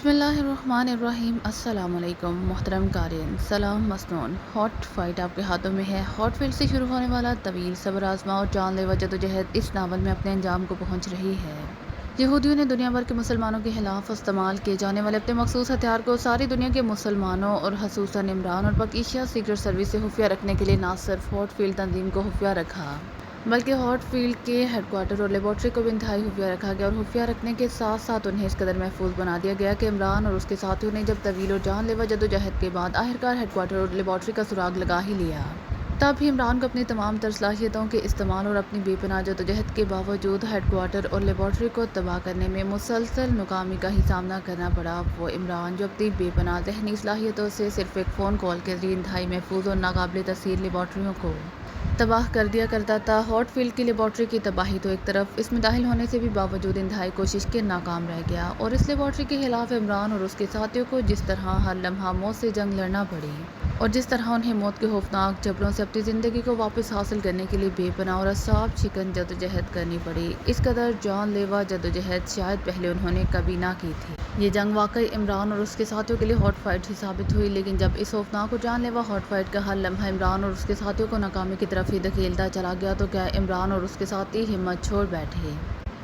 بسم اللہ الرحمن الرحیم۔ السلام علیکم محترم قارئین، سلام مسنون۔ ہاٹ فائٹ آپ کے ہاتھوں میں ہے۔ ہاٹ فیلڈ سے شروع ہونے والا طویل صبر آزما اور جان لیوا جدوجہد اس ناول میں اپنے انجام کو پہنچ رہی ہے۔ یہودیوں نے دنیا بھر کے مسلمانوں کے خلاف استعمال کیے جانے والے اپنے مخصوص ہتھیار کو ساری دنیا کے مسلمانوں اور خصوصاً عمران اور پاکیشیا سیکرٹ سروس سے خفیہ رکھنے کے لیے نہ صرف ہاٹ فیلڈ تنظیم کو خفیہ رکھا بلکہ ہاٹ فیلڈ کے ہیڈ کوارٹر اور لیبارٹری کو بھی انتہائی خفیہ رکھا گیا، اور خفیہ رکھنے کے ساتھ ساتھ انہیں اس قدر محفوظ بنا دیا گیا کہ عمران اور اس کے ساتھیوں نے جب طویل اور جان لیوا جدوجہد کے بعد آخرکار ہیڈ کوارٹر اور لیبارٹری کا سراغ لگا ہی لیا، تب بھی عمران کو اپنی تمام تر صلاحیتوں کے استعمال اور اپنی بے پناہ جدوجہد کے باوجود ہیڈ کوارٹر اور لیبارٹری کو تباہ کرنے میں مسلسل ناکامی کا ہی سامنا کرنا پڑا۔ وہ عمران جو اپنی بے پناہ ذہنی صلاحیتوں سے صرف ایک فون کال کے ذریعے انتہائی محفوظ اور ناقابل تاثیر لیبارٹریوں کو تباہ کر دیا کرتا تھا، ہاٹ فیلڈ کی لیبارٹری کی تباہی تو ایک طرف، اس میں داخل ہونے سے بھی باوجود انتہائی کوشش کے ناکام رہ گیا، اور اس لیبارٹری کے خلاف عمران اور اس کے ساتھیوں کو جس طرح ہر لمحہ موت سے جنگ لڑنا پڑی، اور جس طرح انہیں موت کے خوفناک جبروں سے اپنی زندگی کو واپس حاصل کرنے کے لیے بے پناہ اور اعصاب شکن جدوجہد کرنی پڑی، اس قدر جان لیوا جدوجہد شاید پہلے انہوں نے کبھی نہ کی تھی۔ یہ جنگ واقعی عمران اور اس کے ساتھیوں کے لیے ہاٹ فائٹ ہی ثابت ہوئی، لیکن جب اس خوفناک اور جان لیوا ہاٹ فائٹ کا ہر لمحہ عمران اور اس کے ساتھیوں کو ناکامی کی طرف ہی دھکیلتا چلا گیا تو کیا عمران اور اس کے ساتھی ہمت چھوڑ بیٹھے؟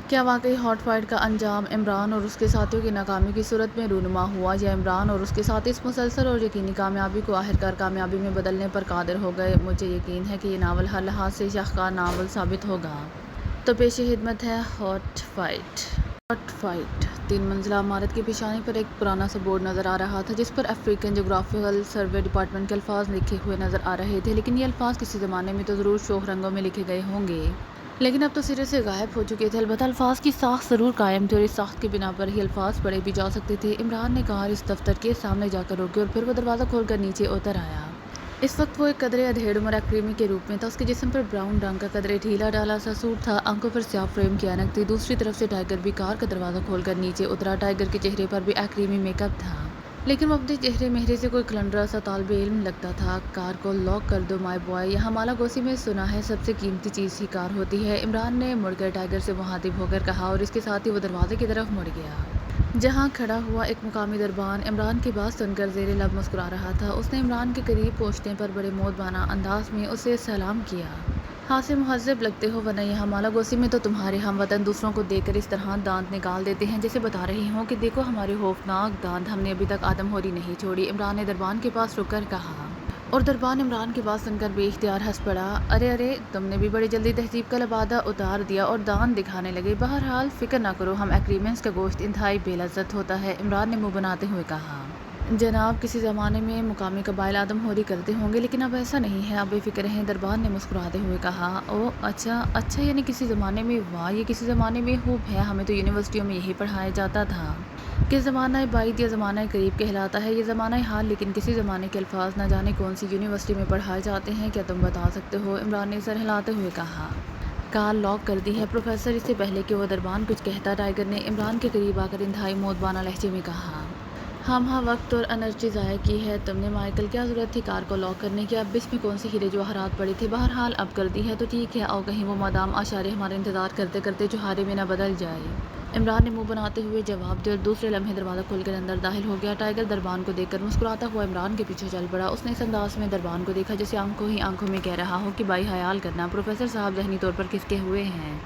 کیا واقعی ہاٹ فائٹ کا انجام عمران اور اس کے ساتھیوں کی ناکامی کی صورت میں رونما ہوا، یا عمران اور اس کے ساتھی اس مسلسل اور یقینی کامیابی کو آخرکار کامیابی میں بدلنے پر قادر ہو گئے؟ مجھے یقین ہے کہ یہ ناول ہر لحاظ سے شاہکار ناول ثابت ہوگا۔ تو پیش خدمت ہے ہاٹ فائٹ۔ ہاٹ فائٹ 3 منزلہ عمارت کی پیشانی پر ایک پرانا سا بورڈ نظر آ رہا تھا جس پر افریقن جغرافیکل سروے ڈپارٹمنٹ کے الفاظ لکھے ہوئے نظر آ رہے تھے، لیکن یہ الفاظ کسی زمانے میں تو ضرور شوخ رنگوں میں لکھے گئے ہوں گے، لیکن اب تو سرے سے غائب ہو چکے تھے۔ البتہ الفاظ کی ساخت ضرور قائم تھی، اور اس ساخت کی بنا پر ہی الفاظ پڑھے بھی جا سکتے تھے۔ عمران نے کار اس دفتر کے سامنے جا کر روکی، اور پھر وہ دروازہ کھول کر نیچے اتر آیا۔ اس وقت وہ ایک قدرے ادھیڑ عمر ایکریمی کے روپ میں تھا۔ اس کے جسم پر براؤن رنگ کا قدرے ڈھیلا ڈھالا سا سوٹ تھا، آنکھوں پر سیاہ فریم کی اینک تھی۔ دوسری طرف سے ٹائیگر بھی کار کا دروازہ کھول کر نیچے اترا۔ ٹائیگر کے چہرے پر بھی ایکریمی میک اپ تھا، لیکن وہ اپنے چہرے مہرے سے کوئی کلنڈرا سا طالب علم لگتا تھا۔ کار کو لاک کر دو مائی بوائے، یہاں مالا گوسی میں سنا ہے سب سے قیمتی چیز ہی کار ہوتی ہے، عمران نے مڑ کر ٹائیگر سے مخاطب ہو کر کہا، اور اس کے ساتھ ہی وہ دروازے کی طرف مڑ گیا، جہاں کھڑا ہوا ایک مقامی دربان عمران کی بات سن کر زیر لب مسکرا رہا تھا۔ اس نے عمران کے قریب پہنچنے پر بڑے مؤدبانہ انداز میں اسے سلام کیا۔ ہاں سے مہذب لگتے ہو، ورنہ یہاں مالا گوسی میں تو تمہارے ہم وطن دوسروں کو دیکھ کر اس طرح دانت نکال دیتے ہیں جیسے بتا رہے ہوں کہ دیکھو ہمارے خوفناک دانت، ہم نے ابھی تک آدم خوری نہیں چھوڑی، عمران نے دربان کے پاس رک کر کہا، اور دربان عمران کی بات سن کر بے اختیار ہنس پڑا۔ ارے ارے، تم نے بھی بڑی جلدی تہذیب کا لبادہ اتار دیا اور دانت دکھانے لگے۔ بہرحال فکر نہ کرو، ہم ایکریمنٹس کا گوشت انتہائی بے لذت ہوتا ہے، عمران نے منہ بناتے ہوئے کہا۔ جناب، کسی زمانے میں مقامی قبائل آدم خوری کرتے ہوں گے، لیکن اب ایسا نہیں ہے، آپ بے فکر رہیں، دربان نے مسکراتے ہوئے کہا۔ او اچھا، یعنی کسی زمانے میں؟ واہ، یہ کسی زمانے میں خوب ہے، ہمیں تو یونیورسٹیوں میں یہی پڑھایا جاتا تھا کہ زمانہ بعید یا زمانہ قریب کہلاتا ہے، یہ زمانہ حال، لیکن کسی زمانے کے الفاظ نہ جانے کون سی یونیورسٹی میں پڑھائے جاتے ہیں، کیا تم بتا سکتے ہو؟ عمران نے سر ہلاتے ہوئے کہا۔ کار لاک کر دی ہے پروفیسر۔ اس سے پہلے کہ وہ دربان کچھ کہتا، ٹائیگر نے عمران کے قریب آ کر انتہائی مؤدبانہ لہجے میں کہا، ہم وقت اور انرجی ضائع کی ہے تم نے مائیکل، کیا ضرورت تھی کار کو لاک کرنے کی؟ اب اس میں کون سے ہیرے جواہرات پڑے تھے؟ بہرحال اب کر دی ہے تو ٹھیک ہے، آؤ کہیں وہ مادام آشارے ہمارا انتظار کرتے کرتے چوہارے میں نہ بدل جائے۔ عمران نے منہ بناتے ہوئے جواب دیا، اور دوسرے لمحے دروازہ کھول کر اندر داخل ہو گیا۔ ٹائیگر دربان کو دیکھ کر مسکراتا ہوا عمران کے پیچھے چل پڑا۔ اس نے اس انداز میں دربان کو دیکھا جیسے آنکھوں ہی آنکھوں میں کہہ رہا ہو کہ بھائی خیال کرنا، پروفیسر صاحب ذہنی طور پر کھسکے ہوئے ہیں۔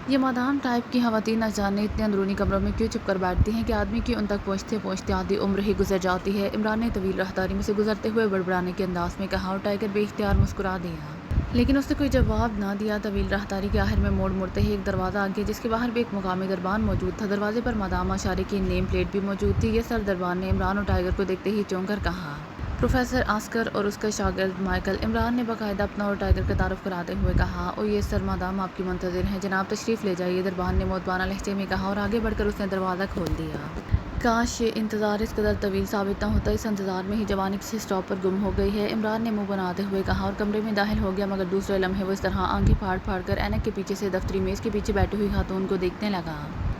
یہ مادام ٹائپ کی خواتین نہ جانے اتنے اندرونی کمروں میں کیوں چھپ کر بیٹھتی ہیں کہ آدمی کی ان تک پہنچتے پہنچتے آدھی عمر ہی گزر جاتی ہے، عمران نے طویل راہداری میں سے گزرتے ہوئے بڑبڑانے کے انداز میں کہا، اور ٹائیگر بے اختیار مسکرا دیا، لیکن اس نے کوئی جواب نہ دیا۔ طویل راہداری کے آخر میں مڑتے ہی ایک دروازہ آ گیا جس کے باہر بھی ایک مقامی دربان موجود تھا، دروازے پر مادام آشارے کی نیم پلیٹ بھی موجود تھی۔ یہ سر دربان نے عمران اور ٹائیگر کو دیکھتے ہی چونک کر کہا، پروفیسر آسکر اور اس کا شاگرد مائیکل۔ عمران نے باقاعدہ اپنا اور ٹائیگر کا تعارف کراتے ہوئے کہا، او یہ سر مادام آپ کی منتظر ہیں، جناب تشریف لے جائیے، دربان نے مؤدبانہ لہجے میں کہا، اور آگے بڑھ کر اس نے دروازہ کھول دیا۔ کاش یہ انتظار اس قدر طویل ثابت نہ ہوتا، اس انتظار میں ہی جوانی کسی اسٹاپ پر گم ہو گئی ہے، عمران نے منہ بناتے ہوئے کہا، اور کمرے میں داخل ہو گیا، مگر دوسرے لمحے وہ اس طرح آنکھیں پھاڑ پھاڑ کر اینک کے پیچھے سے دفتری میز کے پیچھے بیٹھی ہوئی خاتون کو دیکھنے لگا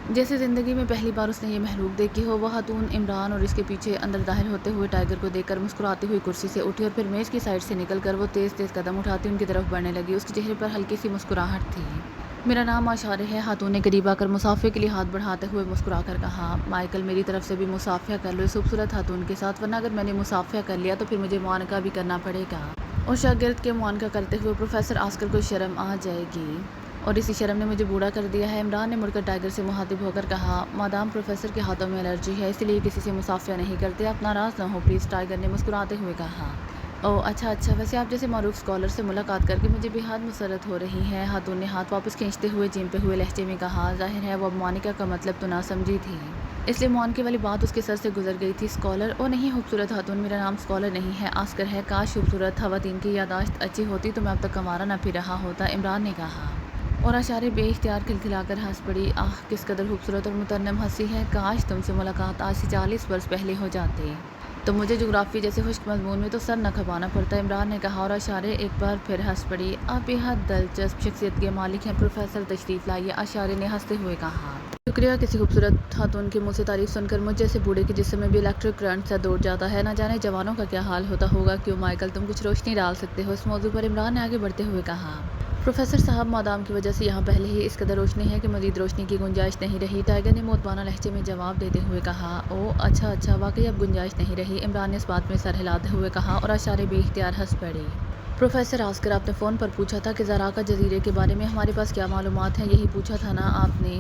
جیسے زندگی میں پہلی بار اس نے یہ محروق دیکھی ہو۔ وہ خاتون عمران اور اس کے پیچھے اندر داخل ہوتے ہوئے ٹائیگر کو دیکھ کر مسکراتی ہوئی کرسی سے اٹھی، اور پھر میز کی سائڈ سے نکل کر وہ تیز تیز قدم اٹھاتی ان کی طرف بڑھنے لگی۔ اس کے چہرے پر ہلکی سی مسکراہٹ تھی، میرا نام آشارہ ہے۔ خاتون نے قریب آ کر مصافحے کے لیے ہاتھ بڑھاتے ہوئے مسکرا کر کہا، مائیکل میری طرف سے بھی مصافحہ کر لو اس خوبصورت خاتون کے ساتھ، ورنہ اگر میں نے مصافحہ کر لیا تو پھر مجھے معانقہ بھی کرنا پڑے گا۔ اور شاگرد کے معانقہ کرتے ہوئے پروفیسر آسکر کو شرم آ جائے گی، اور اسی شرم نے مجھے بوڑھا کر دیا ہے۔ عمران نے مڑ کر ٹائیگر سے مخاطب ہو کر کہا، مادام پروفیسر کے ہاتھوں میں الرجی ہے، اس لیے کسی سے مصافحہ نہیں کرتے، آپ ناراض نہ ہو پلیز، ٹائیگر نے مسکراتے ہوئے کہا۔ اوہ اچھا، ویسے آپ جیسے معروف اسکالر سے ملاقات کر کے مجھے بے حد مسرت ہو رہی ہے۔ خاتون نے ہاتھ واپس کھینچتے ہوئے چیمتے ہوئے لہجے میں کہا، ظاہر ہے وہ اب معانقہ کا مطلب تو نہ سمجھی تھی، اس لیے معانقے والی بات اس کے سر سے گزر گئی تھی۔ اسکالر؟ او نہیں خوبصورت خاتون، میرا نام اسکالر نہیں ہے، آسکر ہے۔ کاش خوبصورت خواتین کی یادداشت اچھی ہوتی تو میں اب تک کنوارا نہ پھر رہا ہوتا، عمران نے کہا۔ اور آشارہ بے اختیار کھلکھلا کر ہنس پڑی۔ آہ کس قدر خوبصورت اور مترنم ہنسی ہے، کاش تم سے ملاقات آج سے 40 برس پہلے ہو جاتی تو مجھے جغرافیہ جیسے خشک مضمون میں تو سر نہ کھپانا پڑتا، عمران نے کہا، اور آشارہ ایک بار پھر ہنس پڑی۔ آپ بے حد دلچسپ شخصیت کے مالک ہیں پروفیسر، تشریف لائیے، آشارہ نے ہنستے ہوئے کہا۔ شکریہ، کسی خوبصورت خاتون کے منہ سے تعریف سن کر مجھ جیسے بوڑھے کے جسم میں بھی الیکٹرک کرنٹ سا دوڑ جاتا ہے، نہ جانے جوانوں کا کیا حال ہوتا ہوگا۔ کیوں مائیکل، تم کچھ روشنی ڈال سکتے ہو اس موضوع پر، عمران نے آگے بڑھتے ہوئے کہا۔ پروفیسر صاحب، مادام کی وجہ سے یہاں پہلے ہی اس قدر روشنی ہے کہ مزید روشنی کی گنجائش نہیں رہی، ٹائیگر نے مؤدبانہ لہجے میں جواب دیتے ہوئے کہا۔ اوہ اچھا، واقعی اب گنجائش نہیں رہی، عمران نے اس بات میں سر ہلاتے ہوئے کہا، اور آشارہ بے اختیار ہنس پڑی۔ پروفیسر آسکر، آپ نے فون پر پوچھا تھا کہ زاراکا جزیرے کے بارے میں ہمارے پاس کیا معلومات ہیں، یہی پوچھا تھا نا آپ نے؟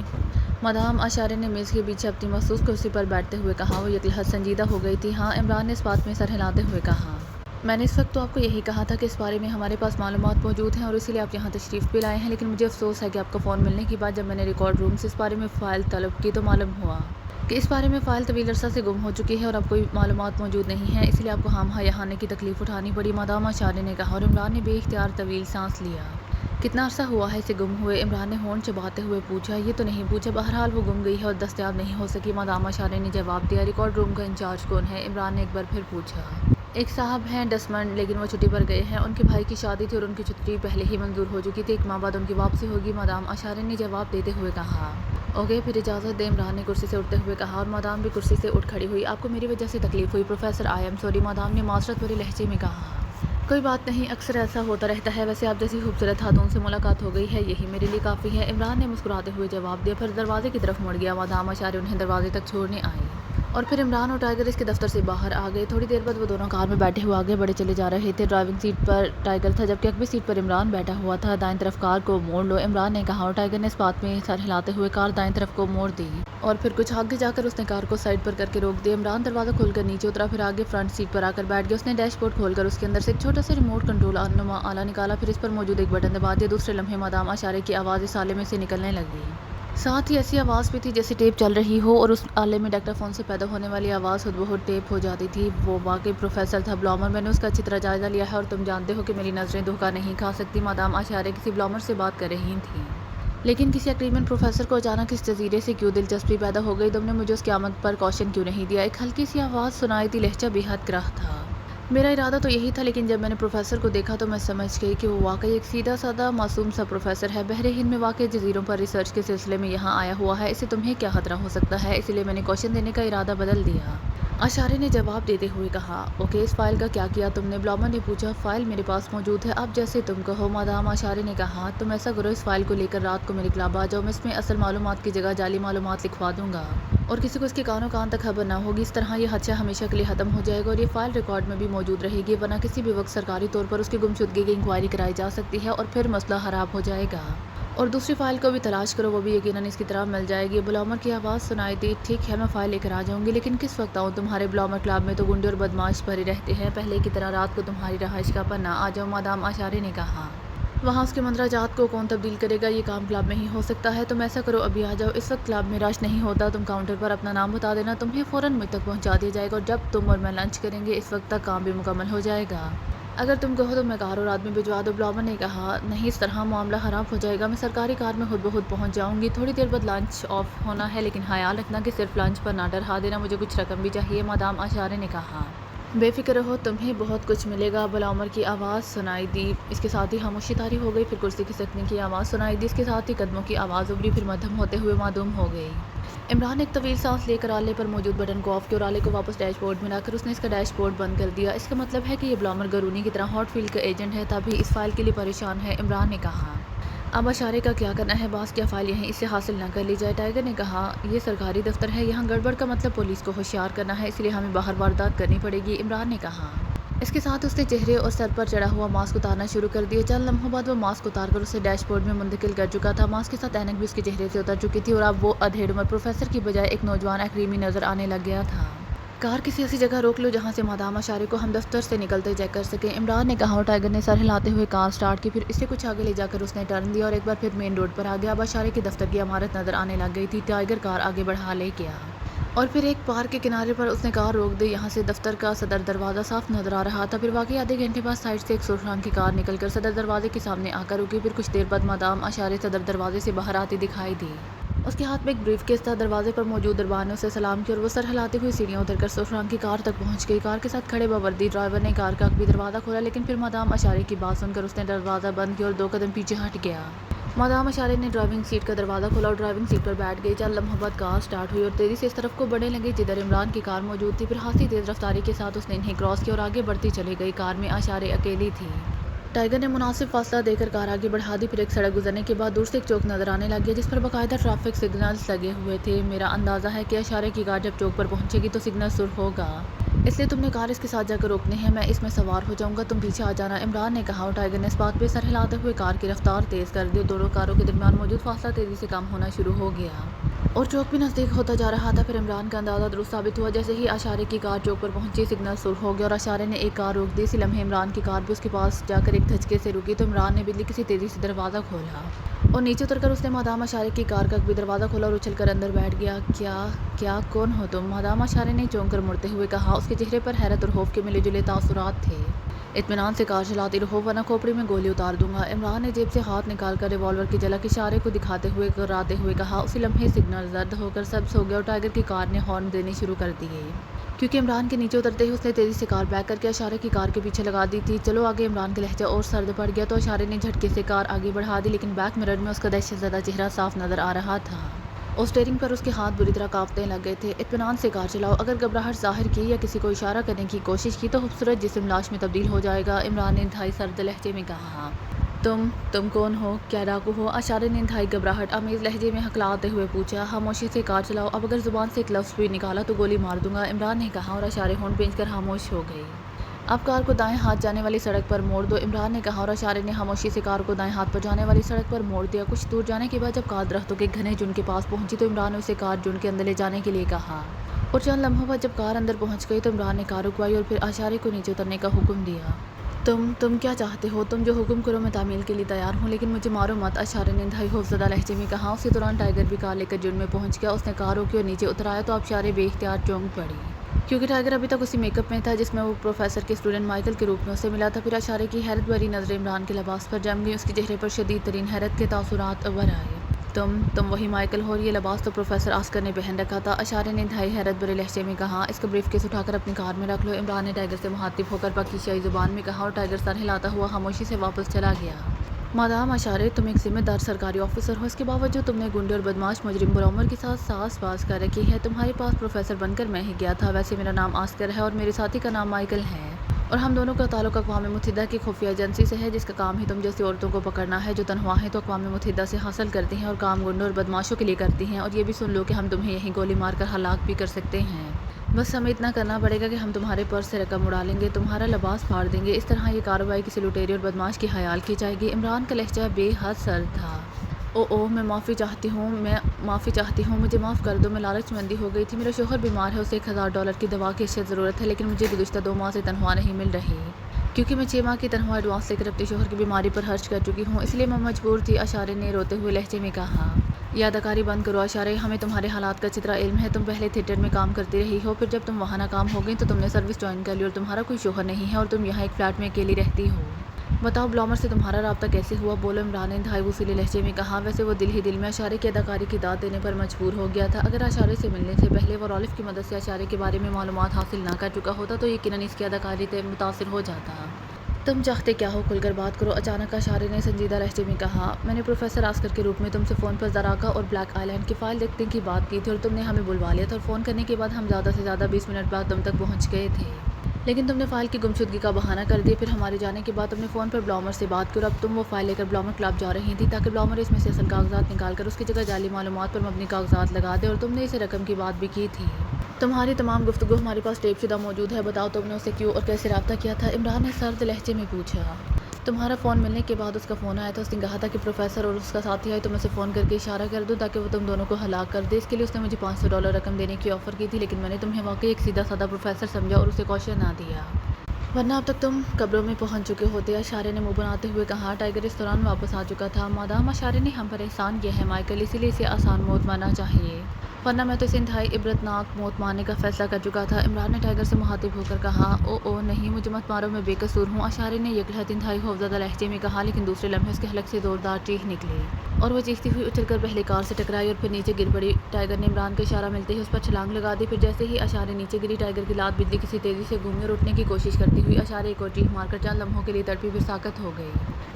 مادام، آشارہ نے میز کے پیچھے اپنی مخصوص کرسی پر بیٹھتے ہوئے کہا۔ وہ یکلحظ سنجیدہ ہو گئی تھی۔ ہاں، عمران نے اس بات میں سر ہلاتے ہوئے کہا۔ میں نے اس وقت تو آپ کو یہی کہا تھا کہ اس بارے میں ہمارے پاس معلومات موجود ہیں اور اسی لیے آپ یہاں تشریف بھی لائے ہیں، لیکن مجھے افسوس ہے کہ آپ کا فون ملنے کے بعد جب میں نے ریکارڈ روم سے اس بارے میں فائل طلب کی تو معلوم ہوا کہ اس بارے میں فائل طویل عرصہ سے گم ہو چکی ہے اور اب کوئی معلومات موجود نہیں ہیں، اسی لیے آپ کو خامخواہ یہاں آنے کی تکلیف اٹھانی پڑی، مادام آشارہ نے کہا، اور عمران نے بے اختیار طویل سانس لیا۔ کتنا عرصہ ہوا ہے اسے گم ہوئے، عمران نے ہونٹ چباتے ہوئے پوچھا۔ یہ تو نہیں پوچھا، بہرحال وہ گم گئی ہے اور دستیاب نہیں ہو سکی، مادام آشارہ نے جواب دیا۔ ریکارڈ روم کا انچارج کون ہے، عمران نے ایک بار پھر پوچھا۔ ایک صاحب ہیں ڈسمنڈ، لیکن وہ چھٹی پر گئے ہیں، ان کے بھائی کی شادی تھی اور ان کی چھٹی پہلے ہی منظور ہو چکی تھی، 1 ماہ بعد ان کی واپسی ہوگی، مادام آشارہ نے جواب دیتے ہوئے کہا۔ اوکے، پھر اجازت دیں، عمران نے کرسی سے اٹھتے ہوئے کہا، اور مادام بھی کرسی سے اٹھ کھڑی ہوئی۔ آپ کو میری وجہ سے تکلیف ہوئی professor, I am sorry, madam نے معذرت بھرے لہجے میں کہا۔ کوئی بات نہیں، اکثر ایسا ہوتا رہتا ہے، ویسے آپ جیسی خوبصورت خاتون سے ملاقات ہو گئی ہے، یہی میرے لیے کافی ہے، عمران نے مسکراتے ہوئے جواب دیا، پھر دروازے کی طرف مڑ گیا، مادام آشارہ انہیں دروازے تک چھوڑنے آئی۔ اور پھر عمران اور ٹائیگر اس کے دفتر سے باہر آ گئے۔ تھوڑی دیر بعد وہ دونوں کار میں بیٹھے ہوئے آگے بڑھے چلے جا رہے تھے۔ ڈرائیونگ سیٹ پر ٹائیگر تھا جبکہ عقبی سیٹ پر عمران بیٹھا ہوا تھا۔ دائیں طرف کار کو موڑ لو، عمران نے کہا، اور ٹائیگر نے اس بات میں سر ہلاتے ہوئے کار دائیں طرف کو موڑ دی۔ اور پھر کچھ آگے جا کر اس نے کار کو سائڈ پر کر کے روک دیا۔ عمران دروازہ کھول کر نیچے اترا، پھر آگے فرنٹ سیٹ پر آ کر بیٹھ گیا۔ اس نے ڈیش بورڈ کھول کر اس کے اندر سے ایک چھوٹا سا ریموٹ کنٹرول نما آلہ نکالا، پھر اس پر موجود ایک بٹن دبا دیا۔ دوسرے لمحے مادام آشارہ کی آواز اس آلے میں سے نکلنے لگی۔ ساتھ ہی ایسی آواز بھی تھی جیسے ٹیپ چل رہی ہو، اور اس آلے میں ڈکٹافون سے پیدا ہونے والی آواز خود بخود ٹیپ ہو جاتی تھی۔ وہ واقعی پروفیسر تھا بلومر، میں نے اس کا اچھی طرح جائزہ لیا ہے اور تم جانتے ہو کہ میری نظریں دھوکہ نہیں کھا سکتی، مادام آشارہ کسی بلومر سے بات کر رہی تھیں۔ لیکن کسی عقلمند پروفیسر کو اچانک اس جزیرے سے کیوں دلچسپی پیدا ہو گئی، تم نے مجھے اس کی آمد پر کوشن کیوں نہیں دیا؟ ایک ہلکی سی آواز سنائی دی، لہجہ بے حد کراہ تھا۔ میرا ارادہ تو یہی تھا، لیکن جب میں نے پروفیسر کو دیکھا تو میں سمجھ گئی کہ وہ واقعی ایک سیدھا سادہ معصوم سا پروفیسر ہے، بحر ہند میں واقع جزیروں پر ریسرچ کے سلسلے میں یہاں آیا ہوا ہے، اسے تمہیں کیا خطرہ ہو سکتا ہے، اسی لیے میں نے کوشن دینے کا ارادہ بدل دیا، آشارہ نے جواب دیتے ہوئے کہا۔ اوکے، اس فائل کا کیا کیا تم نے، بلومر نے پوچھا۔ فائل میرے پاس موجود ہے، اب جیسے تم کہو، مادام آشارہ نے کہا۔ تم ایسا کرو، اس فائل کو لے کر رات کو میرے کلب آ جاؤ، میں اس میں اصل معلومات کی جگہ جعلی معلومات لکھوا دوں گا اور کسی کو اس کے کانوں کان تک خبر نہ ہوگی، اس طرح یہ خدشہ ہمیشہ کے لیے ختم ہو جائے گا اور یہ فائل ریکارڈ میں بھی موجود رہے گی، ورنہ کسی بھی وقت سرکاری طور پر اس کی گمشدگی کی انکوائری کرائی جا سکتی ہے اور پھر مسئلہ خراب ہو جائے گا۔ اور دوسری فائل کو بھی تلاش کرو، وہ بھی یقیناً اس کی طرح مل جائے گی۔ بلومر کی آواز سنائی دی۔ ٹھیک ہے، میں فائل لے کر آ جاؤں گی، لیکن کس وقت آؤں؟ تمہارے بلومر کلب میں تو گنڈے اور بدماش بھرے رہتے ہیں، پہلے کی طرح رات کو تمہاری رہائش گاہ پر نہ آ جاؤں، مادام آشارہ نے کہا۔ وہاں اس کے مندرجات کو کون تبدیل کرے گا، یہ کام کلب میں ہی ہو سکتا ہے، تم ایسا کرو ابھی آ جاؤ، اس وقت کلب میں رش نہیں ہوتا، تم کاؤنٹر پر اپنا نام بتا دینا، تمہیں فوراً مجھ تک پہنچا دیا جائے گا، اور جب تم اور میں لنچ کریں گے اس وقت تک کام بھی مکمل ہو جائے گا۔ اگر تم کہو تو میں کار اور آدمی بھجوا دو، بلومر نے کہا۔ نہیں، اس طرح معاملہ خراب ہو جائے گا، میں سرکاری کار میں خود بخود پہنچ جاؤں گی، تھوڑی دیر بعد لنچ آف ہونا ہے، لیکن خیال رکھنا کہ صرف لنچ پر نہ ڈرا دینا، مجھے کچھ رقم بھی چاہیے، مادام آشارہ نے کہا۔ بے فکر رہو، تمہیں بہت کچھ ملے گا، بلومر کی آواز سنائی دی۔ اس کے ساتھ ہی خاموشی طاری ہو گئی، پھر کرسی کھسکنے کی آواز سنائی دی، اس کے ساتھ ہی قدموں کی آواز ابھری، پھر مدھم ہوتے ہوئے معدوم ہو گئی۔ عمران نے ایک طویل سانس لے کر آلے پر موجود بٹن کو آف کیا اور آلے کو واپس ڈیش بورڈ میں لا کر اس نے اس کا ڈیش بورڈ بند کر دیا۔ اس کا مطلب ہے کہ یہ بلومر گرونی کی طرح ہاٹ فیلڈ کا ایجنٹ ہے، تبھی اس فائل کے لیے پریشان ہے، عمران نے کہا۔ اب اشارے کا کیا کرنا ہے؟ باس کیا فائل یہیں اس سے حاصل نہ کر لی جائے؟ ٹائیگر نے کہا یہ سرکاری دفتر ہے، یہاں گڑبڑ کا مطلب پولیس کو ہوشیار کرنا ہے، اس لیے ہمیں باہر واردات کرنی پڑے گی، عمران نے کہا۔ اس کے ساتھ اس نے چہرے اور سر پر چڑھا ہوا ماسک اتارنا شروع کر دیا۔ چند لمحوں بعد وہ ماسک اتار کر اسے ڈیش بورڈ میں منتقل کر چکا تھا۔ ماسک کے ساتھ اینک بھی اس کے چہرے سے اتر چکی تھی اور اب وہ ادھیڑ عمر پروفیسر کی بجائے ایک نوجوان ایکریمی نظر آنے لگ گیا تھا۔ کار کسی ایسی جگہ روک لو جہاں سے مادام اشارے کو ہم دفتر سے نکلتے چیک کر سکیں، عمران نے کہا اور ٹائیگر نے سر ہلاتے ہوئے کار سٹارٹ کی۔ پھر اس سے کچھ آگے لے جا کر اس نے ٹرن دیا اور ایک بار پھر مین روڈ پر آ گیا۔ اب اشارے کے دفتر کی عمارت نظر آنے لگ گئی تھی۔ ٹائیگر کار آگے بڑھا لے گیا اور پھر ایک پارک کے کنارے پر اس نے کار روک دی۔ یہاں سے دفتر کا صدر دروازہ صاف نظر آ رہا تھا۔ پھر واقعی آدھے گھنٹے بعد سائڈ سے ایک سرخ رنگ کی کار نکل کر صدر دروازے کے سامنے آ کر رکی۔ پھر کچھ دیر بعد مادام اشارے صدر دروازے سے باہر آتی دکھائی دی۔ اس کے ہاتھ میں ایک بریف کیس تھا۔ دروازے پر موجود دربان نے اسے سلام کیا اور وہ سر ہلاتے ہوئے سیڑھیاں اتر کر سرخ رنگ کی کار تک پہنچ گئی۔ کار کے ساتھ کھڑے باوردی ڈرائیور نے کار کا بھی دروازہ کھولا، لیکن پھر مادام اشارے کی بات سن کر اس نے دروازہ بند کیا اور 2 قدم پیچھے ہٹ گیا۔ مادام اشارے نے ڈرائیونگ سیٹ کا دروازہ کھولا اور ڈرائیونگ سیٹ پر بیٹھ گئی۔ چند لمحوں بعد کار سٹارٹ ہوئی اور تیزی سے اس طرف کو بڑھنے لگی جدھر عمران کی کار موجود تھی۔ پھر خاصی تیز رفتاری کے ساتھ اس نے انہیں کراس کیا اور آگے بڑھتی چلی گئی۔ کار میں اشارے اکیلی تھی۔ ٹائیگر نے مناسب فاصلہ دے کر کار آگے بڑھا دی۔ پھر ایک سڑک گزرنے کے بعد دور سے ایک چوک نظر آنے لگ گیا جس پر باقاعدہ ٹریفک سگنلز لگے ہوئے تھے۔ میرا اندازہ ہے کہ اشارے کی کار جب چوک پر پہنچے گی تو سگنل سرخ ہوگا، اس لیے تم نے کار اس کے ساتھ جا کر روکنی ہے، میں اس میں سوار ہو جاؤں گا، تم پیچھے آ جانا، عمران نے کہا اور ٹائیگر نے اس بات پہ سر ہلاتے ہوئے کار کی رفتار تیز کر دی اور دونوں کاروں کے درمیان موجود فاصلہ تیزی سے کم ہونا شروع ہو گیا اور چوک بھی نزدیک ہوتا جا رہا تھا۔ پھر عمران کا اندازہ درست ثابت ہوا۔ جیسے ہی اشارے کی کار چوک پر پہنچی سگنل سرخ ہو گیا اور اشارے نے ایک کار روک دی۔ اسی لمحے عمران کی کار بھی اس کے پاس جا کر ایک دھچکے سے رکی تو عمران نے بجلی کسی تیزی سے دروازہ کھولا اور نیچے اتر کر اس نے مادام اشارے کی کار کا بھی دروازہ کھولا اور اچھل کر اندر بیٹھ گیا۔ کیا کون ہو تم؟ مادام اشارے نے چونک کر مڑتے ہوئے کہا۔ اس کے چہرے پر حیرت اور خوف کے ملے جلے تاثرات تھے۔ اطمینان سے کار چلاتی رہو ورنہ کھوپڑی میں گولی اتار دوں گا، عمران نے جیب سے ہاتھ نکال کر ریوالور کی جھلک اشارے کو دکھاتے ہوئے کراتے ہوئے کہا۔ اسی لمحے سگنل زرد ہو کر سبز ہو گیا اور ٹائیگر کی کار نے ہارن دینے شروع کر دیے۔ کیونکہ عمران کے نیچے اترتے ہی اس نے تیزی سے کار بیک کر کے اشارے کی کار کے پیچھے لگا دی تھی۔ چلو آگے، عمران کا لہجہ اور سرد پڑ گیا تو اشارے نے جھٹکے سے کار آگے بڑھا دی، لیکن بیک مرر میں اس کا دہشت زدہ چہرہ صاف نظر آ رہا تھا اور اسٹیئرنگ پر اس کے ہاتھ بری طرح کانپنے لگ گئے تھے۔ اطمینان سے کار چلاؤ، اگر گھبراہٹ ظاہر کی یا کسی کو اشارہ کرنے کی کوشش کی تو خوبصورت جسم لاش میں تبدیل ہو جائے گا، عمران نے انتہائی سرد لہجے میں کہا۔ تم کون ہو؟ کیا ڈاکو ہو؟ اشارے نے انتہائی گھبراہٹ آمیز لہجے میں ہکلاتے ہوئے پوچھا۔ خاموشی سے کار چلاؤ، اب اگر زبان سے ایک لفظ بھی نکالا تو گولی مار دوں گا، عمران نے کہا اور اشارے ہونٹ بھینچ کر خاموش ہو گئی۔ اب کار کو دائیں ہاتھ جانے والی سڑک پر موڑ دو، عمران نے کہا اور اشارے نے خاموشی سے کار کو دائیں ہاتھ پر جانے والی سڑک پر موڑ دیا۔ کچھ دور جانے کے بعد جب کار درختوں کے گھنے جھنڈ کے پاس پہنچی تو عمران نے اسے کار جھنڈ کے اندر لے جانے کے لیے کہا اور چند لمحوں بعد جب کار اندر پہنچ گئی تو عمران نے کار رکوائی اور پھر اشارے کو نیچے اترنے کا حکم دیا۔ تم کیا چاہتے ہو؟ تم جو حکم کرو میں تعمیل کے لیے تیار ہوں، لیکن مجھے مارو مت، اشارے نے انتہائی خوفزدہ لہجے میں کہا۔ اسی دوران ٹائیگر بھی کار لے کر جھنڈ میں پہنچ گیا۔ اس نے کار روکی اور نیچے اتر آیا تو اشارے بے اختیار چونک پڑی کیونکہ ٹائیگر ابھی تک اسی میک اپ میں تھا جس میں وہ پروفیسر کے اسٹوڈنٹ مائیکل کے روپ میں اسے ملا تھا۔ پھر اشارے کی حیرت بھری نظریں عمران کے لباس پر جم گئیں، اس کے چہرے پر شدید ترین حیرت کے تاثرات ابھر آئے۔ تم وہی مائیکل ہو اور یہ لباس تو پروفیسر آسکر نے پہن رکھا تھا، اشارے نے انتہائی حیرت بھرے لہجے میں کہا۔ اس کا بریف کیس اٹھا کر اپنی کار میں رکھ لو، عمران نے ٹائیگر سے مخاطب ہو کر پکی شاہی زبان میں کہا اور ٹائیگر سر ہلاتا ہوا خاموشی سے واپس چلا گیا۔ مادام اشارے، تم ایک ذمہ دار سرکاری آفیسر ہو، اس کے باوجود تم نے گنڈے اور بدماش مجرم برعمر کے ساتھ ساز باز کر رکھی ہے۔ تمہارے پاس پروفیسر بن کر میں ہی گیا تھا، ویسے میرا نام آسکر ہے اور میرے ساتھی کا نام مائیکل ہے اور ہم دونوں کا تعلق اقوام متحدہ کی خفیہ ایجنسی سے ہے جس کا کام ہی تم جیسی عورتوں کو پکڑنا ہے جو تنہا ہیں تو اقوام متحدہ سے حاصل کرتی ہیں اور کام گنڈوں اور بدماشوں کے لیے کرتی ہیں، اور یہ بھی سن لو کہ ہم تمہیں یہیں گولی مار کر ہلاک بھی کر سکتے ہیں، بس ہمیں اتنا کرنا پڑے گا کہ ہم تمہارے پرس سے رقم اڑا لیں گے، تمہارا لباس پھاڑ دیں گے، اس طرح یہ کارروائی کسی لٹیرے اور بدماش کی حیال کی جائے گی۔ عمران کا لہجہ بے حد سرد تھا۔ میں معافی چاہتی ہوں، مجھے معاف کر دو، میں لالچ مندی ہو گئی تھی، میرا شوہر بیمار ہے، اسے $1000 کی دوا کی اشد ضرورت ہے، لیکن مجھے گزشتہ 2 ماہ سے تنخواہ نہیں مل رہی کیونکہ میں 6 ماہ کی تنخواہ ایڈوانس لے کر اپنے شوہر کی بیماری پر خرچ کر چکی ہوں، اس لیے میں مجبور تھی، اشارے نے روتے ہوئے لہجے میں کہا۔ یہ اداکاری بند کرو اشارے، ہمیں تمہارے حالات کا چترا علم ہے، تم پہلے تھیٹر میں کام کرتی رہی ہو، پھر جب تم وہاں ناکام ہو گئی تو تم نے سروس جوائن کر لی اور تمہارا کوئی شوہر نہیں ہے اور تم یہاں ایک فلیٹ میں اکیلی رہتی ہو۔ بتاؤ بلامر سے تمہارا رابطہ کیسے ہوا؟ بولو، عمران نے انتہائی غصیلے لہجے میں کہا۔ ویسے وہ دل ہی دل میں اشارے کی اداکاری کی داد دینے پر مجبور ہو گیا تھا، اگر اشارے سے ملنے سے پہلے وہ رالف کی مدد سے اشارے کے بارے میں معلومات حاصل نہ کر چکا ہوتا تو یقیناً اس کی اداکاری سے متاثر ہو جاتا۔ تم چاہتے کیا ہو؟ کھل کر بات کرو، اچانک اشارے نے سنجیدہ لہجے میں کہا۔ میں نے پروفیسر آسکر کے روپ میں تم سے فون پر زراکا اور بلیک آئی لینڈ کی فائل دیکھنے کی بات کی تھی اور تم نے ہمیں بلوا لیا تھا اور فون کرنے کے بعد ہم زیادہ سے زیادہ 20 منٹ بعد تم تک پہنچ گئے تھے۔ لیکن تم نے فائل کی گمشدگی کا بہانہ کر دیا۔ پھر ہمارے جانے کے بعد تم نے فون پر بلومر سے بات کی اور اب تم وہ فائل لے کر بلومر کلب جا رہی تھی تاکہ بلومر اس میں سے اصل کاغذات نکال کر اس کی جگہ جعلی معلومات پر مبنی کاغذات لگا دے، اور تم نے اسے رقم کی بات بھی کی تھی۔ تمہاری تمام گفتگو ہمارے پاس ٹیپ شدہ موجود ہے، بتاؤ تم نے اسے کیوں اور کیسے رابطہ کیا تھا؟ عمران نے سرد لہجے میں پوچھا۔ تمہارا فون ملنے کے بعد اس کا فون آیا تھا، اس نے کہا تھا کہ پروفیسر اور اس کا ساتھی آئے تو میں اسے فون کر کے اشارہ کر دوں تاکہ وہ تم دونوں کو ہلاک کر دے۔ اس کے لیے اس نے مجھے $500 رقم دینے کی آفر کی تھی، لیکن میں نے تمہیں واقعی ایک سیدھا سادہ پروفیسر سمجھا اور اسے کوشن نہ دیا، ورنہ اب تک تم قبروں میں پہنچ چکے ہوتے۔ اشارے نے منہ بناتے ہوئے کہا۔ ٹائیگر اس دوران واپس آ چکا تھا۔ مادام اشارے نے ہم پر احسان کیا ہے مائیکل، اسی لیے اسے آسان موت مرنا چاہیے، ورنہ میں تو اسے انتہائی عبرتناک موت مارنے کا فیصلہ کر چکا تھا۔ عمران نے ٹائیگر سے مخاطب ہو کر کہا۔ او نہیں، مجھے مت مارو، میں بے قصور ہوں، اشارے نے یکلہت انتہائی خوفزدہ لہجے میں کہا، لیکن دوسرے لمحے اس کے حلق سے زوردار چیخ نکلی اور وہ چیختی ہوئی اچھل کر پہلے کار سے ٹکرائی اور پھر نیچے گر پڑی۔ ٹائیگر نے عمران کا اشارہ ملتے ہی اس پر چھلانگ لگا دی۔ پھر جیسے ہی اشارے نیچے گری، ٹائیگر کی لات بجلی کسی تیزی سے گھومی اور اٹھنے کی کوشش کرتی ہوئی اشارے ایک اور چیخ مار کر چند لمحوں کے لیے تڑپی پھر ساکت ہو گئی۔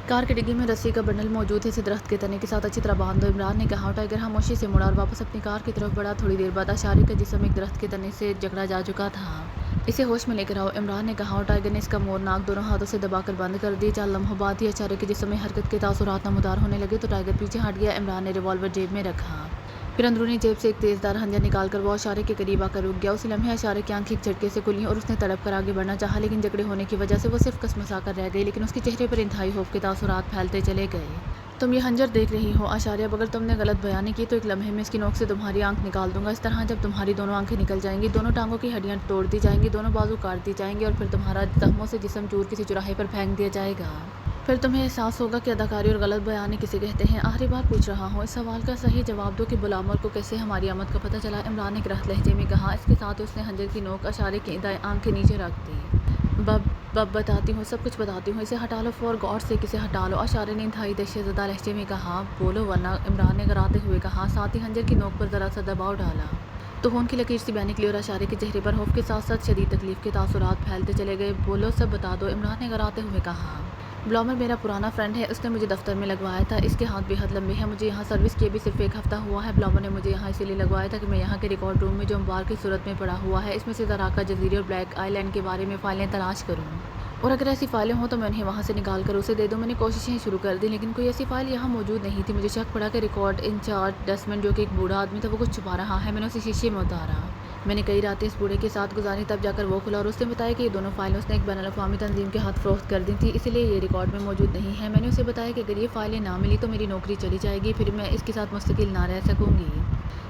کار کے ڈگی میں رسی کا بنڈل موجود ہے، اسے درخت کے تنے کے ساتھ اچھی طرح باندھ دو، عمران نے کہا۔ ٹائیگر خاموشی سے مڑا اور واپس اپنی کار کی طرف بڑھا۔ تھوڑی دیر بعد اشارے کا جسم ایک درخت کے تنے سے جکڑا جا چکا تھا۔ اسے ہوش میں لے کر آؤ، عمران نے کہا، اور ٹائیگر نے اس کا منہ ناک دونوں ہاتھوں سے دبا کر بند کر دی۔ چند لمحوں بعد ہی اشارے کے جسم میں حرکت کے تاثرات نمودار ہونے لگے تو ٹائیگر پیچھے ہٹ گیا۔ عمران نے ریوالور جیب میں رکھا، پھر اندرونی جیب سے ایک تیز دھار خنجر نکال کر وہ اشارے کے قریب آ کر رک گیا۔ اسی لمحے اشارے کی آنکھیں ایک جھٹکے سے کھلیں اور اس نے تڑپ کر آگے بڑھنا چاہا، لیکن جکڑے ہونے کی وجہ سے وہ صرف کسمسا کر رہ گئی، لیکن اس کے چہرے پر انتہائی خوف کے تاثرات پھیلتے چلے گئے۔ تم یہ خنجر دیکھ رہی ہو اشارے، اب اگر تم نے غلط بیانی کی تو ایک لمحے میں اس کی نوک سے تمہاری آنکھ نکال دوں گا۔ اس طرح جب تمہاری دونوں آنکھیں نکل جائیں گی، دونوں ٹانگوں کی ہڈیاں توڑ دی جائیں گی، دونوں بازو کاٹ دی جائیں گے اور پھر تمہارا زخموں سے جسم چور کسی چوراہے پر پھینک دیا جائے گا۔ پھر تمہیں احساس ہوگا کہ اداکاری اور غلط بیانی کسے کہتے ہیں۔ آخری بار پوچھ رہا ہوں، اس سوال کا صحیح جواب دو کہ بلومر کو کیسے ہماری آمد کا پتہ چلا؟ عمران نے کرخت لہجے میں کہا۔ اس کے ساتھ اس نے خنجر کی نوک اشارے کی دائیں آنکھ کے نیچے رکھ دی۔ بب بتاتی ہوں، سب کچھ بتاتی ہوں، اسے ہٹا لو، فور گاڈ سیک اسے ہٹا لو، اشارے نے انتہائی دہشت زدہ لہجے میں کہا۔ بولو ورنہ، عمران نے گراتے ہوئے کہا، ساتھ ہی خنجر کی نوک پر ذرا سا دباؤ ڈالا تو خون کی لکیر سی بہہ نکلی اور اشارے کے چہرے پر خوف کے ساتھ ساتھ شدید تکلیف کے تاثرات پھیلتے چلے گئے۔ بولو، سب بتا دو، عمران نے گراتے ہوئے کہا۔ بلومر میرا پرانا فرینڈ ہے، اس نے مجھے دفتر میں لگوایا تھا، اس کے ہاتھ بے حد لمبے ہیں، مجھے یہاں سروس کیے بھی صرف ایک ہفتہ ہوا ہے۔ بلومر نے مجھے یہاں اسی لیے لگوایا تھا کہ میں یہاں کے ریکارڈ روم میں جو انبار کی صورت میں پڑا ہوا ہے، اس میں سے زراکا جزیرے اور بلیک آئی لینڈ کے بارے میں فائلیں تلاش کروں، اور اگر ایسی فائلیں ہوں تو میں انہیں وہاں سے نکال کر اسے دے دوں۔ میں نے کوششیں شروع کر دیں، لیکن کوئی ایسی فائل یہاں موجود نہیں تھی۔ مجھے شک پڑا کہ ریکارڈ انچارج ڈسمنڈ، جو کہ ایک بوڑھا آدمی تھا، وہ کچھ چھپا رہا ہے۔ میں نے اسے شیشے میں اتارا، میں نے کئی راتیں اس بوڑھے کے ساتھ گزاری، تب جا کر وہ کھلا اور اس نے بتایا کہ یہ دونوں فائلیں اس نے ایک بین الاقوامی تنظیم کے ہاتھ فروخت کر دی تھیں، اسی لیے یہ ریکارڈ میں موجود نہیں ہے۔ میں نے اسے بتایا کہ اگر یہ فائلیں نہ ملی تو میری نوکری چلی جائے گی، پھر میں اس کے ساتھ مستقل نہ رہ سکوں گی۔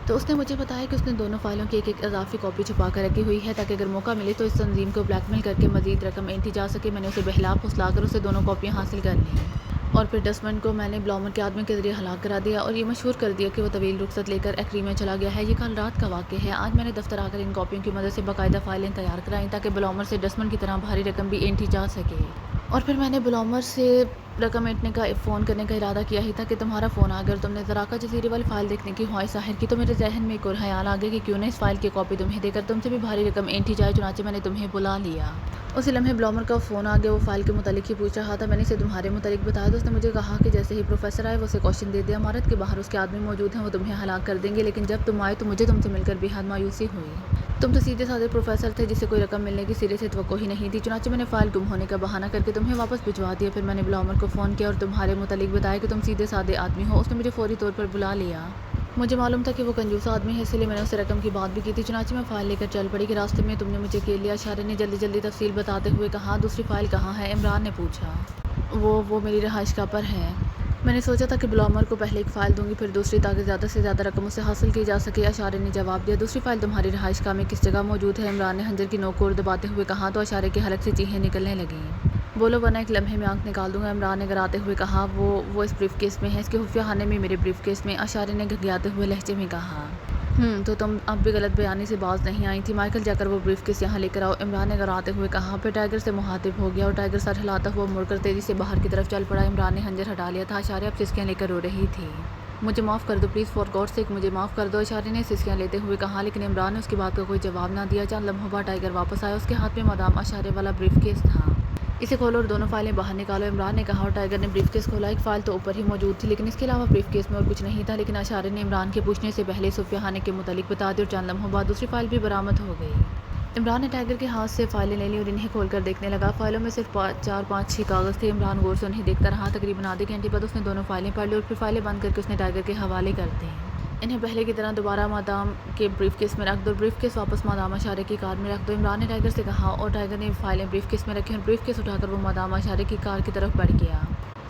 تو اس نے مجھے بتایا کہ اس نے دونوں فائلوں کی ایک اضافی کاپی چھپا کر رکھی ہوئی ہے تاکہ اگر موقع ملے تو اس تنظیم کو بلیک میل کر کے مزید رقم اینٹھی جا سکے۔ میں نے اسے بہلا پھسلا کر اسے دونوں کاپیاں حاصل کر لیں اور پھر ڈسمنڈ کو میں نے بلومر کے آدمی کے ذریعے ہلاک کرا دیا اور یہ مشہور کر دیا کہ وہ طویل رخصت لے کر ایکری میں چلا گیا ہے۔ یہ کل رات کا واقعہ ہے۔ آج میں نے دفتر آ کر ان کاپیوں کی مدد سے باقاعدہ فائلیں تیار کرائیں تاکہ بلومر سے ڈسمنڈ کی طرح بھاری رقم بھی اینٹھی جا سکے، اور پھر میں نے بلومر سے رقم اینٹنے کا فون کرنے کا ارادہ کیا ہی تھا کہ تمہارا فون آ گیا اور تم نے زراکا جزیرے والی فائل دیکھنے کی خواہش ظاہر کی، تو میرے ذہن میں ایک اور خیال آ گیا کہ کیوں نہ اس فائل کی کاپی تمہیں دے کر تم سے بھی بھاری رقم اینٹھی جائے، چنانچہ میں نے تمہیں بلا لیا۔ اسی لمحے بلومر کا فون آ گیا، وہ فائل کے متعلق ہی پوچھ رہا تھا۔ میں نے اسے تمہارے متعلق بتایا تو اس نے مجھے کہا کہ جیسے ہی پروفیسر آئے وہ اسے کوشن دے دے، عمارت کے باہر اس کے آدمی موجود ہیں، وہ تمہیں ہلاک کر دیں گے، لیکن جب تم آئے تو مجھے تم سے مل کر بے حد مایوسی ہوئی۔ تم تو سیدھے سادے پروفیسر تھے جسے کوئی رقم ملنے کی سرے سے توقع ہی نہیں تھی، چنانچہ میں نے فائل گم ہونے کا بہانہ کر کے تمہیں واپس بھجوا دیا۔ پھر میں نے بلومر کو فون کیا اور تمہارے متعلق بتایا کہ تم سیدھے سادے آدمی ہو۔ اس نے مجھے فوری طور پر بلا لیا، مجھے معلوم تھا کہ وہ کنجوس آدمی ہے، اس لیے میں نے اسے رقم کی بات بھی کی تھی، چنانچہ میں فائل لے کر چل پڑی کہ راستے میں تم نے مجھے گھیر لیا۔ اشارے نے جلدی جلدی تفصیل بتاتے ہوئے کہا۔ دوسری فائل کہاں ہے؟ عمران نے پوچھا۔ وہ میری رہائش گاہ پر ہے۔ میں نے سوچا تھا کہ بلومر کو پہلے ایک فائل دوں گی پھر دوسری، تاکہ زیادہ سے زیادہ رقم اسے حاصل کی جا سکے۔ اشارے نے جواب دیا۔ دوسری فائل تمہاری رہائش گاہ میں کس جگہ موجود ہے؟ عمران نے خنجر کی نوک کو اور دباتے ہوئے کہا تو اشارے کے حلق سے چیخیں نکلنے لگیں۔ بولو ورنہ ایک لمحے میں آنکھ نکال دوں گا، عمران نے گراتے ہوئے کہا۔ وہ اس بریف کیس میں ہے، اس کے خفیہ خانے میں میرے بریف کیس میں، اشارے نے گھگھیاتے ہوئے لہجے میں کہا۔ تو تم اب بھی غلط بیانی سے باز نہیں آئی تھی؟ مائیکل جا کر وہ بریف کیس یہاں لے کر آؤ، عمران نے گراتے ہوئے کہا۔ پھر ٹائیگر سے مخاطب ہو گیا اور ٹائیگر سر ہلاتا ہوا مڑ کر تیزی سے باہر کی طرف چل پڑا۔ عمران نے خنجر ہٹا لیا تھا، اشارے اب سسکیاں لے کر رو رہی تھی۔ مجھے معاف کر دو پلیز، فور گاڈ سیک مجھے معاف کر دو، اشارے نے سسکیاں لیتے ہوئے کہا، لیکن عمران نے اس کی بات کا کوئی جواب نہ دیا۔ چند لمحوں بعد ٹائیگر واپس آیا، اس کے ہاتھ میں مادام اشارے والا بریف کیس تھا۔ اسے کھولو اور دونوں فائلیں باہر نکالو، عمران نے کہا، اور ٹائیگر نے بریف کیس کھولا۔ ایک فائل تو اوپر ہی موجود تھی، لیکن اس کے علاوہ بریف کیس میں اور کچھ نہیں تھا، لیکن اشارے نے عمران کے پوچھنے سے پہلے خفیہ خانے کے متعلق بتا دی اور چند لمحوں بعد دوسری فائل بھی برآمد ہو گئی۔ عمران نے ٹائیگر کے ہاتھ سے فائلیں لے لی اور انہیں کھول کر دیکھنے لگا۔ فائلوں میں صرف 4-5-6 کاغذ تھے۔ عمران غور سے انہیں دیکھتا رہا۔ تقریباً آدھے گھنٹے بعد اس نے دونوں فائلیں پڑھ لی اور پھر فائلیں بند کر کے اس نے ٹائیگر کے حوالے کر دیں۔ انہیں پہلے کی طرح دوبارہ مادام کے بریف کیس میں رکھ دو، بریف کیس واپس مادام اشارے کی کار میں رکھ دو، عمران نے ٹائیگر سے کہا، اور ٹائیگر نے فائلیں بریف کیس میں رکھی اور بریف کیس اٹھا کر وہ مادام اشارے کی کار کی طرف بڑھ گیا۔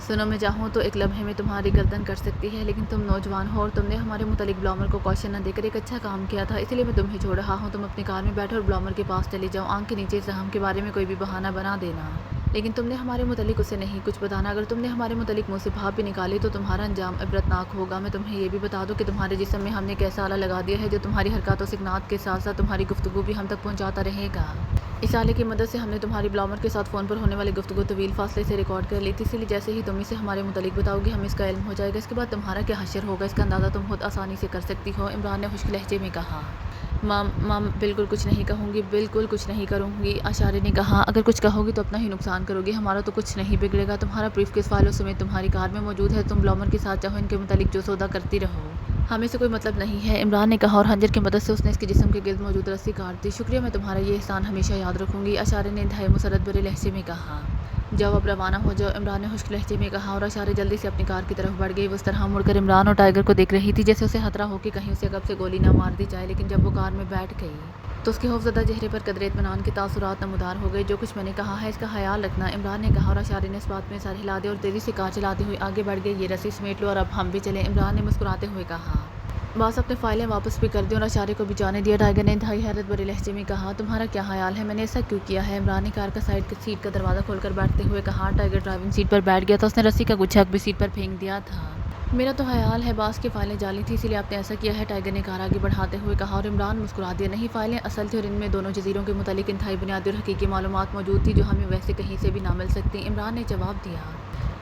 سنو، میں چاہوں تو ایک لمحے میں تمہاری گردن کٹ سکتی ہے، لیکن تم نوجوان ہو اور تم نے ہمارے متعلق بلامر کو کوشچن نہ دے کر ایک اچھا کام کیا تھا، اسی لیے میں تمہیں چھوڑ رہا ہوں۔ تم اپنی کار میں بیٹھو اور بلامر کے پاس چلی جاؤ۔ آنکھ کے نیچے سے ہم کے بارے میں کوئی بھی بہانہ بنا دینا، لیکن تم نے ہمارے متعلق اسے نہیں کچھ بتانا۔ اگر تم نے ہمارے متعلق منہ سے بھاپ بھی نکالی تو تمہارا انجام عبرتناک ہوگا۔ میں تمہیں یہ بھی بتا دوں کہ تمہارے جسم میں ہم نے ایک ایسا آلہ لگا دیا ہے جو تمہاری حرکات و سکنات کے ساتھ ساتھ تمہاری گفتگو بھی ہم تک پہنچاتا رہے گا۔ اس آلے کی مدد سے ہم نے تمہاری بلامر کے ساتھ فون پر ہونے والی گفتگو طویل فاصلے سے ریکارڈ کر لی تھی، اسی لیے جیسے ہی تم اسے ہمارے متعلق بتاؤ گی ہمیں اس کا علم ہو جائے گا۔ اس کے بعد تمہارا کیا حشر ہوگا اس کا اندازہ تم خود آسانی سے کر سکتی ہو۔ عمران نے خشک لہجے میں کہا۔ مام بالکل کچھ نہیں کہوں گی، بالکل کچھ نہیں کروں گی، اشارے نے کہا۔ اگر کچھ کہو گی تو اپنا ہی نقصان کرو گی، ہمارا تو کچھ نہیں بگڑے گا۔ تمہارا بریف کیس فائلوں سمیت تمہاری کار میں موجود ہے، تم بلامر کے ساتھ چاہو ان کے متعلق جو سودا کرتی رہو، ہمیں سے کوئی مطلب نہیں ہے، عمران نے کہا، اور خنجر کی مدد سے اس نے اس کے جسم کے گرد موجود رسی کاٹ دی۔ شکریہ، میں تمہارا یہ احسان ہمیشہ یاد رکھوں گی، اشارے نے انتہائی مسرت بھرے لہجے میں کہا۔ جاؤ اب روانہ ہو جاؤ، عمران نے خشک لہجے میں کہا، اور اشارے جلدی سے اپنی کار کی طرف بڑھ گئی۔ وہ اس طرح مڑ کر عمران اور ٹائیگر کو دیکھ رہی تھی جیسے اسے خطرہ ہو کہ کہیں اسے عقب سے گولی نہ مار دی جائے، لیکن جب وہ کار میں بیٹھ گئی تو اس کے خوفزدہ چہرے پر قدرے اطمینان کے تاثرات نمودار ہو گئے۔ جو کچھ میں نے کہا ہے اس کا خیال رکھنا، عمران نے کہا، اور اشارے نے اس بات میں سر ہلا دیا اور تیزی سے کار چلاتے ہوئے آگے بڑھ گئے۔ یہ رسی سمیٹ لو اور اب ہم بھی چلیں، عمران نے مسکراتے ہوئے کہا۔ باس اپنے فائلیں واپس بھی کر دیں اور اشارے کو بھی جانے دیا، ٹائیگر نے انتہائی حیرت بھرے لہجے میں کہا۔ تمہارا کیا خیال ہے؟ میں نے ایسا کیوں کیا ہے؟ عمران نے کار کا سائیڈ سیٹ کا دروازہ کھول کر بیٹھتے ہوئے کہا۔ ٹائیگر ڈرائیونگ سیٹ پر بیٹھ گیا تھا، اس نے رسی کا گچھا بھی سیٹ پر پھینک دیا تھا۔ میرا تو خیال ہے باس کی فائلیں جعلی تھیں، اسی لیے آپ نے ایسا کیا ہے، ٹائیگر نے کار آگے بڑھاتے ہوئے کہا، اور عمران مسکرا دیا۔ نہیں، فائلیں اصل تھیں اور ان میں دونوں جزیروں کے متعلق انتہائی بنیادی اور حقیقی معلومات موجود تھیں جو ہمیں ویسے کہیں سے بھی نہ مل سکتی، عمران نے جواب دیا۔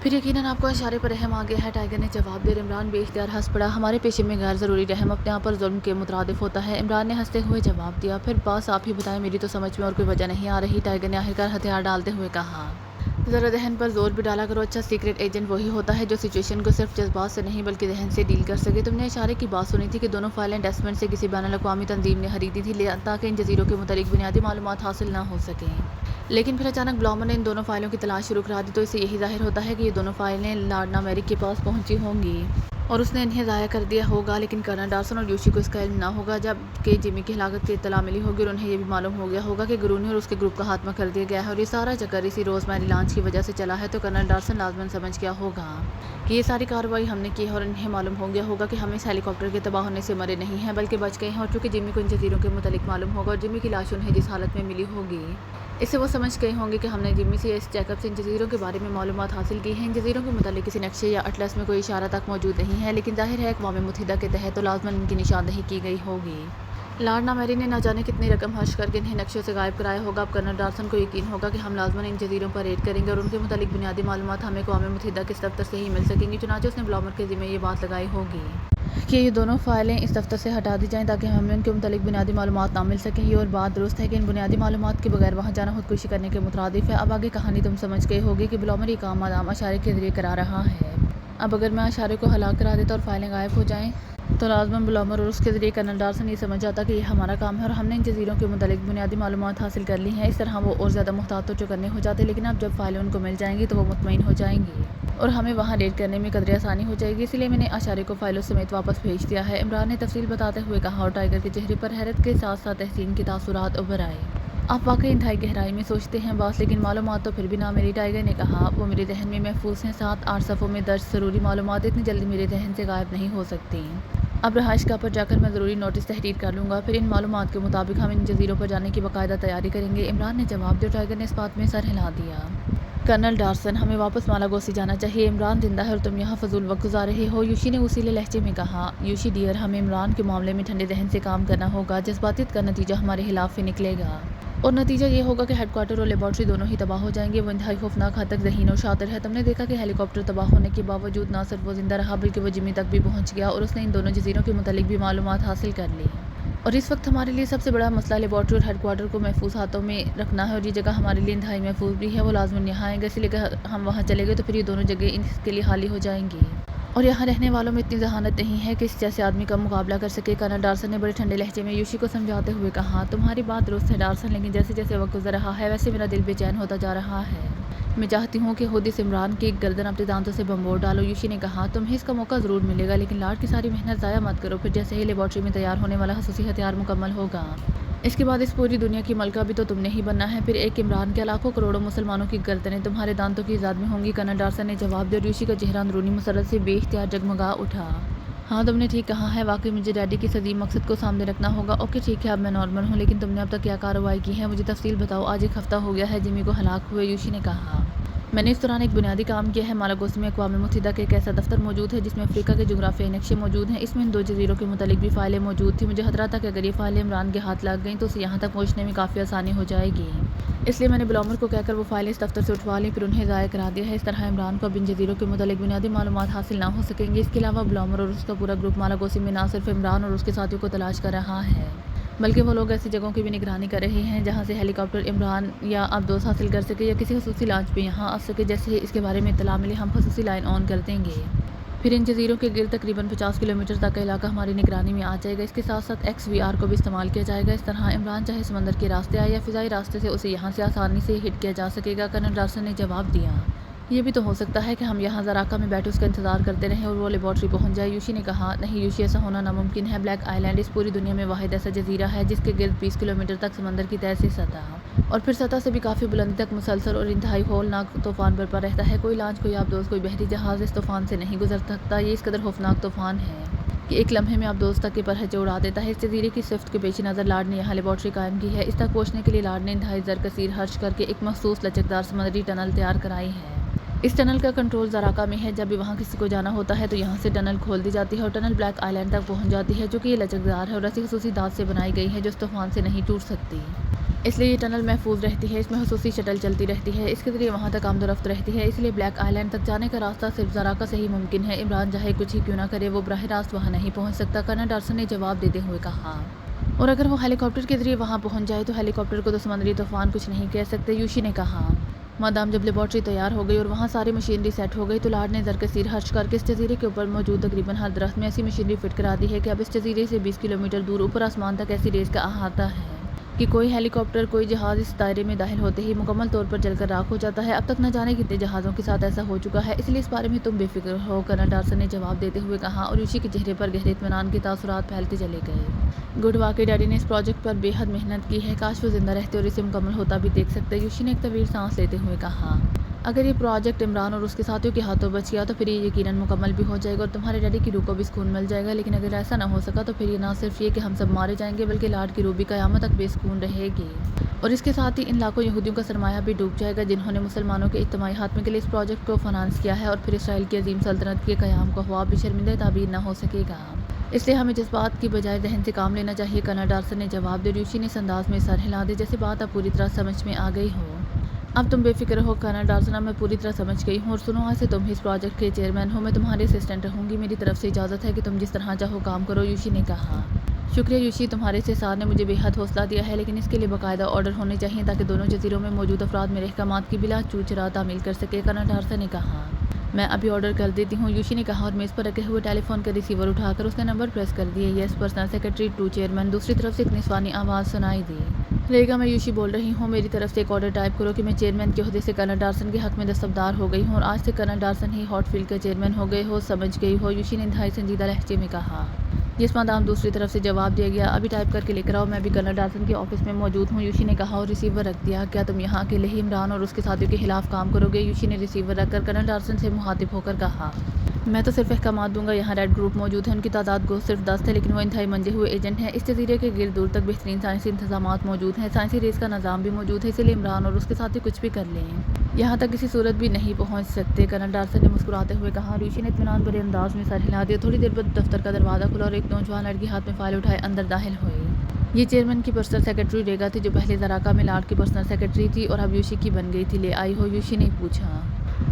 پھر یقیناً آپ کو اشارے پر رحم آ گیا ہے، ٹائیگر نے جواب دیا۔ عمران بے اختیار ہنس پڑا۔ ہمارے پیشے میں غیر ضروری رحم اپنے آپ پر ظلم کے مترادف ہوتا ہے، عمران نے ہنستے ہوئے جواب دیا۔ پھر باس آپ ہی بتائیں، میری تو سمجھ میں اور کوئی وجہ نہیں آ رہی، ٹائیگر نے آخرکار ہتھیار ڈالتے ہوئے کہا۔ ذرا ذہن پر زور بھی ڈالا کرو، اچھا سیکرٹ ایجنٹ وہی ہوتا ہے جو سچویشن کو صرف جذبات سے نہیں بلکہ ذہن سے ڈیل کر سکے۔ تم نے اشارے کی بات سنی تھی کہ دونوں فائلیں ڈیسمنڈ سے کسی بین الاقوامی تنظیم نے خریدی تھی تاکہ ان جزیروں کے متعلق بنیادی معلومات حاصل نہ ہو سکیں، لیکن پھر اچانک بلامر نے ان دونوں فائلوں کی تلاش شروع کرا دی، تو اس سے یہی ظاہر ہوتا ہے کہ یہ دونوں فائلیں لارڈ میرک کے پاس پہنچی ہوں گی اور اس نے انہیں ضائع کر دیا ہوگا، لیکن کرنل ڈارسن اور یوشی کو اس کا علم نہ ہوگا۔ جب کہ جمی کی ہلاکت کی اطلاع ملی ہوگی اور انہیں یہ بھی معلوم ہو گیا ہوگا کہ گرونی اور اس کے گروپ کا خاتمہ کر دیا گیا ہے اور یہ سارا چکر اسی روز میری لانچ کی وجہ سے چلا ہے، تو کرنل ڈارسن لازماً سمجھ گیا ہوگا کہ یہ ساری کارروائی ہم نے کی ہے، اور انہیں معلوم ہو گیا ہوگا کہ ہم اس ہیلی کاپٹر کے تباہ ہونے سے مرے نہیں ہیں بلکہ بچ گئے ہیں، اور چونکہ جمی کو ان جزیروں کے متعلق معلوم ہوگا اور جمی کی لاش انہیں جس حالت میں ملی ہوگی اس سے وہ سمجھ گئے ہوں گے کہ ہم نے جمی سے اس چیک اپ سے ان جزیروں کے بارے میں معلومات حاصل کی ہیں۔ ان جزیروں کے متعلق کسی نقشے یا اٹلس میں کوئی اشارہ تک موجود نہیں ہے، لیکن ظاہر ہے اقوام متحدہ کے تحت تو لازماً ان کی نشاندہی کی گئی ہوگی۔ لارڈ نامیری نے نہ جانے کتنی رقم خرچ کر کے انہیں نقشوں سے غائب کرایا ہوگا۔ اب کرنل ڈارسن کو یقین ہوگا کہ ہم لازماً ان جزیروں پر ریڈ کریں گے اور ان کے متعلق بنیادی معلومات ہمیں اقوام متحدہ کے اس دفتر سے ہی مل سکیں گی، چنانچہ اس نے بلامر کے ذمہ یہ بات لگائی ہوگی کہ یہ دونوں فائلیں اس دفتر سے ہٹا دی جائیں تاکہ ہمیں ان کے متعلق بنیادی معلومات نہ مل سکیں۔ یہ اور بات درست ہے کہ ان بنیادی معلومات کے بغیر وہاں جانا خودکشی کرنے کے مترادف ہے۔ اب آگے کہانی تم سمجھ گئے ہوگے کہ بلامر یہ کام مادام اشارے کے ذریعے کرا رہا ہے۔ اب اگر میں اشارے کو ہلاک کرا دیتا اور فائلیں غائب ہو جائیں تو لازماً بلامر اور اس کے ذریعے کرنل ڈارسن یہ سمجھ جاتا کہ یہ ہمارا کام ہے اور ہم نے ان جزیروں کے متعلق بنیادی معلومات حاصل کر لی ہیں۔ اس طرح وہ اور زیادہ محتاط تو چوکنے ہو جاتے، لیکن اب جب فائلیں ان کو مل جائیں گی تو وہ مطمئن ہو جائیں گی اور ہمیں وہاں ریڈ کرنے میں قدرے آسانی ہو جائے گی، اسی لیے میں نے اشارے کو فائلوں سمیت واپس بھیج دیا ہے، عمران نے تفصیل بتاتے ہوئے کہا، اور ٹائیگر کے چہرے پر حیرت کے ساتھ ساتھ تحسین کے تاثرات ابھر آئے۔ آپ واقعی انتہائی گہرائی میں سوچتے ہیں باس، لیکن معلومات تو پھر بھی نہ ملی، ٹائیگر نے کہا۔ وہ میرے ذہن میں محفوظ ہیں، 7-8 صفحوں میں درج ضروری معلومات اتنی جلدی میرے ذہن سے غائب نہیں ہو سکتی۔ اب رہائش گاہ پر جا کر میں ضروری نوٹس تحریر کر لوں گا، پھر ان معلومات کے مطابق ہم ان جزیروں پر جانے کی باقاعدہ تیاری کریں گے، عمران نے جواب دیا۔ ٹائیگر نے اس بات میں سر ہلا دیا۔ کرنل ڈارسن، ہمیں واپس مالاگوسی جانا چاہیے، عمران زندہ ہے اور تم یہاں فضول وقت گزار رہے ہو، یوشی نے اصیلے لہجے میں کہا۔ یوشی ڈیئر، ہمیں عمران کے معاملے میں ٹھنڈے ذہن سے کام کرنا ہوگا، جذباتیت کا نتیجہ ہمارے خلاف ہی نکلے گا اور نتیجہ یہ ہوگا کہ ہیڈ کوارٹر اور لیبارٹری دونوں ہی تباہ ہو جائیں گے۔ وہ انتہائی خوفناک حد تک ذہین اور شاطر ہے، تم نے دیکھا کہ ہیلی کاپٹر تباہ ہونے کے باوجود نہ صرف وہ زندہ رہا بلکہ وہ جمی تک بھی پہنچ گیا اور اس نے ان دونوں جزیروں کے متعلق بھی معلومات حاصل کر لی، اور اس وقت ہمارے لیے سب سے بڑا مسئلہ لیبارٹری اور ہیڈ کوارٹر کو محفوظ ہاتھوں میں رکھنا ہے، اور یہ جگہ ہمارے لیے انتہائی محفوظ بھی ہے، وہ لازماً یہاں آئیں گے، اس لیے اگر ہم وہاں چلے گئے تو پھر یہ دونوں جگہیں اس کے لیے خالی ہو جائیں گی اور یہاں رہنے والوں میں اتنی ذہانت نہیں ہے کہ اس جیسے آدمی کا مقابلہ کر سکے۔ کرنل ڈارسن نے بڑے ٹھنڈے لہجے میں یوشی کو سمجھاتے ہوئے کہا، تمہاری بات درست ہے ڈارسن، لیکن جیسے جیسے وقت گزر رہا ہے ویسے میرا دل بے چین ہوتا جا رہا ہے۔ میں چاہتی ہوں کہ خود اس عمران کی گردن اپنے دانتوں سے بمبوڑ ڈالو۔ یوشی نے کہا، تمہیں اس کا موقع ضرور ملے گا، لیکن لاڈ کی ساری محنت ضائع مت کرو، پھر جیسے ہی لیبارٹری میں تیار ہونے والا خصوصی ہتھیار مکمل ہوگا اس کے بعد اس پوری دنیا کی ملکہ بھی تو تم نے ہی بننا ہے، پھر ایک عمران کے لاکھوں کروڑوں مسلمانوں کی گردنیں تمہارے دانتوں کی زاد میں ہوں گی۔ کرنل ڈارسن نے جواب دیا اور یوشی کا چہرہ اندرونی مسرت سے بے اختیار جگمگا اٹھا۔ ہاں تم نے ٹھیک کہا ہے، واقعی مجھے ڈیڈی کے اس عظیم مقصد کو سامنے رکھنا ہوگا۔ اوکے ٹھیک ہے، اب میں نارمل ہوں، لیکن تم نے اب تک کیا کارروائی کی ہے؟ مجھے تفصیل بتاؤ۔ آج ایک ہفتہ ہو گیا ہے جیمی کو ہلاک ہوئے، یوشی نے کہا۔ میں نے اس دوران ایک بنیادی کام کیا ہے۔ مالاگوسی میں اقوام متحدہ کا ایک ایسا دفتر موجود ہے جس میں افریقہ کے جغرافیائی نقشے موجود ہیں۔ اس میں ان 2 جزیروں کے متعلق بھی فائلیں موجود تھیں۔ مجھے خطرہ تھا کہ اگر یہ فائلیں عمران کے ہاتھ لگ گئیں تو اسے یہاں تک پہنچنے میں کافی آسانی ہو جائے گی۔ اس لیے میں نے بلومر کو کہہ کر وہ فائلیں اس دفتر سے اٹھوا لیں، پھر انہیں ضائع کرا دیا ہے۔ اس طرح عمران کو اب ان جزیروں کے متعلق بنیادی معلومات حاصل نہ ہو سکیں گی۔ اس کے علاوہ بلومر اور اس کا پورا گروپ مالاگوسی میں نہ صرف عمران اور اس کے ساتھیوں کو تلاش کر رہا ہے، بلکہ وہ لوگ ایسی جگہوں کی بھی نگرانی کر رہے ہیں جہاں سے ہیلی کاپٹر عمران یا ابدوس حاصل کر سکے یا کسی خصوصی لانچ پہ یہاں آ سکے۔ جیسے ہی اس کے بارے میں اطلاع ملی ہم خصوصی لائن آن کر دیں گے، پھر ان جزیروں کے گرد تقریباً 50 کلومیٹر تک کا علاقہ ہماری نگرانی میں آ جائے گا۔ اس کے ساتھ ساتھ ایکس وی آر کو بھی استعمال کیا جائے گا۔ اس طرح عمران چاہے سمندر کے راستے آئے یا فضائی راستے سے اسے یہاں سے آسانی سے ہٹ کیا جا سکے گا۔ کرنل ڈارسن نے جواب دیا، یہ بھی تو ہو سکتا ہے کہ ہم یہاں زراکا میں بیٹھے اس کا انتظار کرتے رہیں اور وہ لیبارٹری پہنچ جائے۔ یوشی نے کہا، نہیں یوشی، ایسا ہونا ناممکن ہے۔ بلیک آئی لینڈ اس پوری دنیا میں واحد ایسا جزیرہ ہے جس کے گرد 20 کلومیٹر تک سمندر کی تہہ سے سطح اور پھر سطح سے بھی کافی بلندی تک مسلسل اور انتہائی ہولناک طوفان برپا رہتا ہے۔ کوئی لانچ، کوئی آبدوز، کوئی بحری جہاز اس طوفان سے نہیں گزر سکتا۔ یہ اس قدر خوفناک طوفان ہے کہ ایک لمحے میں آبدوز تک کے پرہیزے اڑا دیتا ہے۔ اس جزیرے کی صفت کے پیش نظر لاڈ نے یہاں لیبارٹری قائم کی ہے۔ اس تک پہنچنے کے لیے لاڈ نے انتہائی زرکثیر خرچ کر کے ایک مخصوص لچکدار سمندری ٹنل تیار کرائی ہے۔ اس ٹنل کا کنٹرول زراکا میں ہے۔ جب بھی وہاں کسی کو جانا ہوتا ہے تو یہاں سے ٹنل کھول دی جاتی ہے اور ٹنل بلیک آئی لینڈ تک پہنچ جاتی ہے، جو کہ یہ لچکدار ہے اور ایسی خصوصی دھات سے بنائی گئی ہے جو اس طوفان سے نہیں ٹوٹ سکتی۔ اس لیے یہ ٹنل محفوظ رہتی ہے۔ اس میں خصوصی شٹل چلتی رہتی ہے، اس کے ذریعے وہاں تک آمد و رفت رہتی ہے۔ اس لیے بلیک آئی لینڈ تک جانے کا راستہ صرف زراکا سے ہی ممکن ہے۔ عمران چاہے کچھ ہی کیوں نہ کرے، وہ براہ راست وہاں نہیں پہنچ سکتا، کرنل ڈارسن نے جواب دیتے ہوئے کہا۔ اور اگر وہ ہیلی کاپٹر کے ذریعے وہاں پہنچ جائے تو ہیلی کاپٹر کو تو سمندری طوفان کچھ نہیں کہہ سکتے، یوشی نے کہا۔ مادام جب لیبارٹری تیار ہو گئی اور وہاں ساری مشینری سیٹ ہو گئی تو لاڈ نے زرکثیر خرچ کر کے اس جزیرے کے اوپر موجود تقریباً ہر درخت میں ایسی مشینری فٹ کرا دی ہے کہ اب اس جزیرے سے 20 کلومیٹر دور اوپر آسمان تک ایسی ریز کا احاطہ ہے کہ کوئی ہیلی کاپٹر، کوئی جہاز اس دائرے میں داخل ہوتے ہی مکمل طور پر جل کر راکھ ہو جاتا ہے۔ اب تک نہ جانے کتنے جہازوں کے ساتھ ایسا ہو چکا ہے، اس لیے اس بارے میں تم بے فکر ہو، کرنل ڈارسن نے جواب دیتے ہوئے کہا، اور یوشی کے چہرے پر گہرے اطمینان کے تاثرات پھیلتے چلے گئے۔ گڈ، واقعی ڈیڈی نے اس پروجیکٹ پر بے حد محنت کی ہے، کاش وہ زندہ رہتے اور اسے مکمل ہوتا بھی دیکھ سکتے، یوشی نے ایک طویل سانس لیتے ہوئے کہا۔ اگر یہ پروجیکٹ عمران اور اس کے ساتھیوں کے ہاتھوں بچ گیا تو پھر یہ یقیناً مکمل بھی ہو جائے گا اور تمہارے ڈیڈی کی روح کو بھی سکون مل جائے گا، لیکن اگر ایسا نہ ہو سکا تو پھر یہ نہ صرف یہ کہ ہم سب مارے جائیں گے بلکہ لاڈ کی روح بھی قیامت تک بے سکون رہے گی، اور اس کے ساتھ ہی ان لاکھوں یہودیوں کا سرمایہ بھی ڈوب جائے گا جنہوں نے مسلمانوں کے اجتماعی خاتمے کے لیے اس پروجیکٹ کو فنانس کیا ہے، اور پھر اسرائیل کی عظیم سلطنت کے قیام کا خواب بھی شرمندہ تعبیر نہ ہو سکے گا۔ اس لیے ہمیں جذبات کی بجائے ذہن سے کام لینا چاہیے، کرنل ڈارسن نے جواب دیا۔ یوشی نے اس انداز میں سر ہلا دیا جیسے بات اب پوری طرح سمجھ میں آ گئی ہو۔ اب تم بے فکر ہو کرنل ڈارسن، اب میں پوری طرح سمجھ گئی ہوں، اور سنو، آج سے تم ہی اس پروجیکٹ کے چیئرمین ہو، میں تمہاری اسسٹنٹ رہوں گی، میری طرف سے اجازت ہے کہ تم جس طرح چاہو کام کرو، یوشی نے کہا۔ شکریہ یوشی، تمہارے استحصال نے مجھے بے حد حوصلہ دیا ہے، لیکن اس کے لیے باقاعدہ آرڈر ہونے چاہئیں تاکہ دونوں جزیروں میں موجود افراد میرے احکامات کی بلا چوچرا تعمیل کر سکے، کرنل ڈارسن نے کہا۔ میں ابھی آرڈر کر دیتی ہوں، یوشی نے کہا، اور میز پر رکھے ہوئے ٹیلی فون کا ریسیور اٹھا کر اس نے نمبر پریس کر دیا۔ یس، پرسنل سیکرٹری ٹو چیئرمین، دوسری طرف سے ایک نسوانی آواز سنائی دی۔ ریگا، میں یوشی بول رہی ہوں، میری طرف سے ایک آرڈر ٹائپ کرو کہ میں چیئرمین کے عہدے سے کرنل ڈارسن کے حق میں دستبردار ہو گئی ہوں اور آج سے کرنل ڈارسن ہی ہاٹ فیلڈ کا چیئرمین ہو گئے ہو، سمجھ گئی ہو، یوشی نے انتہائی سنجیدہ لہجے میں کہا۔ یس مادام، دوسری طرف سے جواب دیا گیا۔ ابھی ٹائپ کر کے لے کر آؤ، میں بھی کرنل ڈارسن کے آفس میں موجود ہوں، یوشی نے کہا اور ریسیور رکھ دیا۔ کیا تم یہاں اکیلے ہی عمران اور اس کے ساتھیوں کے خلاف کام کرو گے؟ یوشی نے ریسیور رکھ کر کرنل ڈارسن سے مخاطب ہو کر کہا۔ میں تو صرف احکامات دوں گا، یہاں ریڈ گروپ موجود ہے، ان کی تعداد گو صرف 10 ہے، لیکن وہ انتہائی منجے ہوئے ایجنٹ ہیں۔ اس جزیرے کے گرد دور تک بہترین سائنسی انتظامات موجود ہیں، سائنسی ریس کا نظام بھی موجود ہے، اس لیے عمران اور اس کے ساتھی کچھ بھی کر لیں، یہاں تک کسی صورت بھی نہیں پہنچ سکتے، کرنل ڈارسن نے مسکراتے ہوئے کہا، اور یوشی نے اطمینان بھرے انداز میں سر ہلا دیا۔ تھوڑی دیر بعد دفتر کا دروازہ کھلا اور ایک نوجوان لڑکی ہاتھ میں فائل اٹھائے اندر داخل ہوئی۔ یہ چیئرمین کی پرسنل سیکرٹری ریگا تھی، جو پہلے زراکا میں لاڈ کی پرسنل سیکرٹری تھی اور اب یوشی کی بن گئی تھی۔ لے آئی ہو؟ یوشی نے پوچھا۔